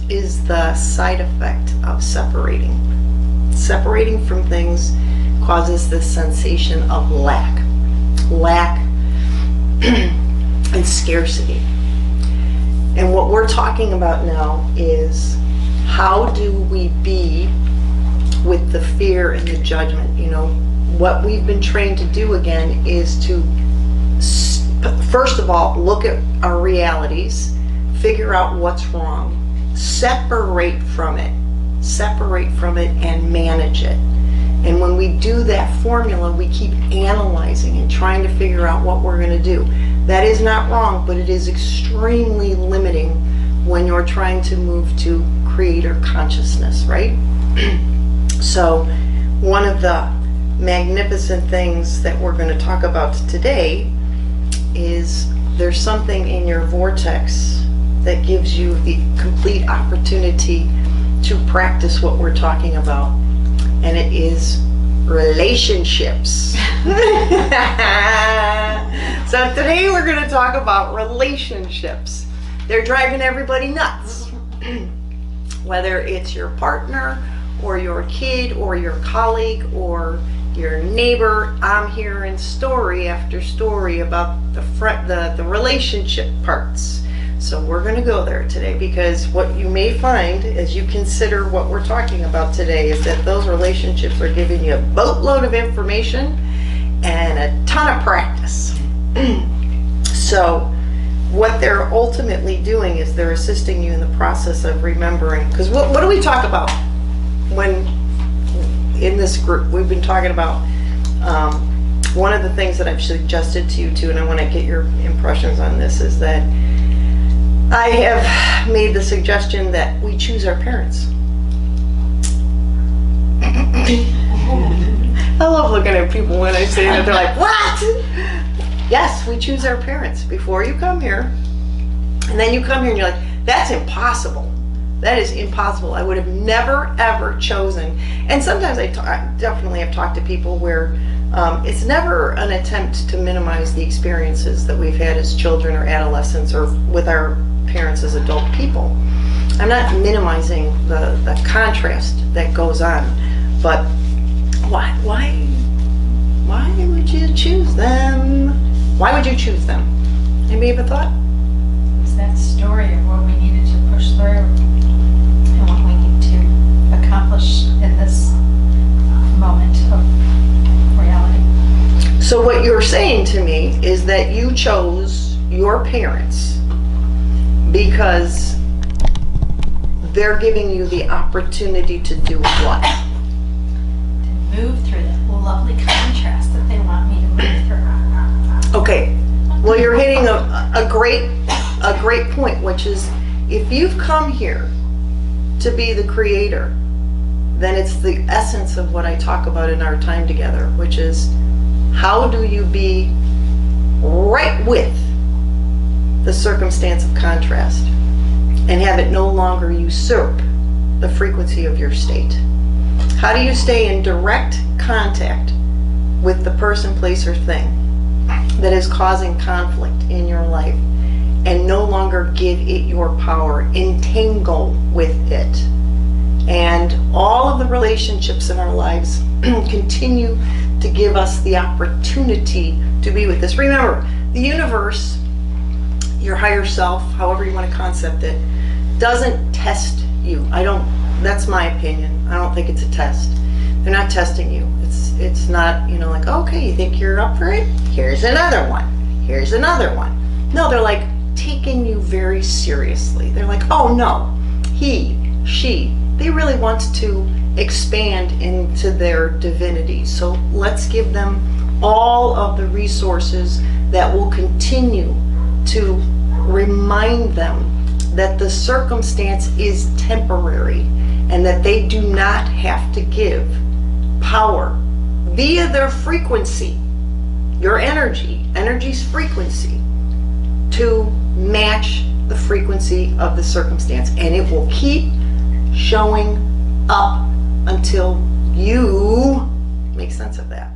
is the side effect of separating. Separating from things causes this sensation of lack and scarcity. And what we're talking about now is, how do we be with the fear and the judgment? What we've been trained to do again is to, first of all, look at our realities, figure out what's wrong, separate from it and manage it. And when we do that formula, we keep analyzing and trying to figure out what we're going to do. That is not wrong, but it is extremely limiting when you're trying to move to creator consciousness, right? So one of the magnificent things that we're going to talk about today is, there's something in your vortex that gives you the complete opportunity to practice what we're talking about, and it is relationships. So today we're going to talk about relationships. They're driving everybody nuts. Whether it's your partner or your kid or your colleague or your neighbor, I'm hearing story after story about the relationship parts. So we're going to go there today, because what you may find as you consider what we're talking about today is that those relationships are giving you a boatload of information and a ton of practice. So what they're ultimately doing is they're assisting you in the process of remembering. Because what do we talk about when in this group? We've been talking about one of the things that I've suggested to you too, and I want to get your impressions on this, is that I have made the suggestion that we choose our parents. I love looking at people when I say that. They're like, what? Yes, we choose our parents before you come here. And then you come here and you're like, that's impossible. That is impossible. I would have never, ever chosen. And sometimes I definitely have talked to people where it's never an attempt to minimize the experiences that we've had as children or adolescents or with our parents as adult people. I'm not minimizing the contrast that goes on, but why would you choose them? Why would you choose them? Anybody have a thought? It's that story of what we needed to push through and what we need to accomplish in this moment of reality. So what you're saying to me is that you chose your parents because they're giving you the opportunity to do what? To move through that lovely contrast that they want me to move through. Okay, well, you're hitting a great point, which is, if you've come here to be the creator, then it's the essence of what I talk about in our time together, which is, how do you be right with the circumstance of contrast and have it no longer usurp the frequency of your state? How do you stay in direct contact with the person, place, or thing that is causing conflict in your life and no longer give it your power, entangle with it? And all of the relationships in our lives continue to give us the opportunity to be with this. Remember, the universe, your higher self, however you want to concept it, doesn't test you. That's my opinion. I don't think it's a test. They're not testing you. It's not, like, okay, you think you're up for it? Here's another one. Here's another one. No, they're like taking you very seriously. They're like, oh no, he, she, they really want to expand into their divinity. So let's give them all of the resources that will continue to remind them that the circumstance is temporary and that they do not have to give power via their frequency, your energy's frequency, to match the frequency of the circumstance. And it will keep showing up until you make sense of that.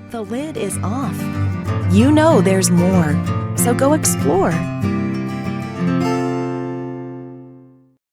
The lid is off. You know there's more, so go explore.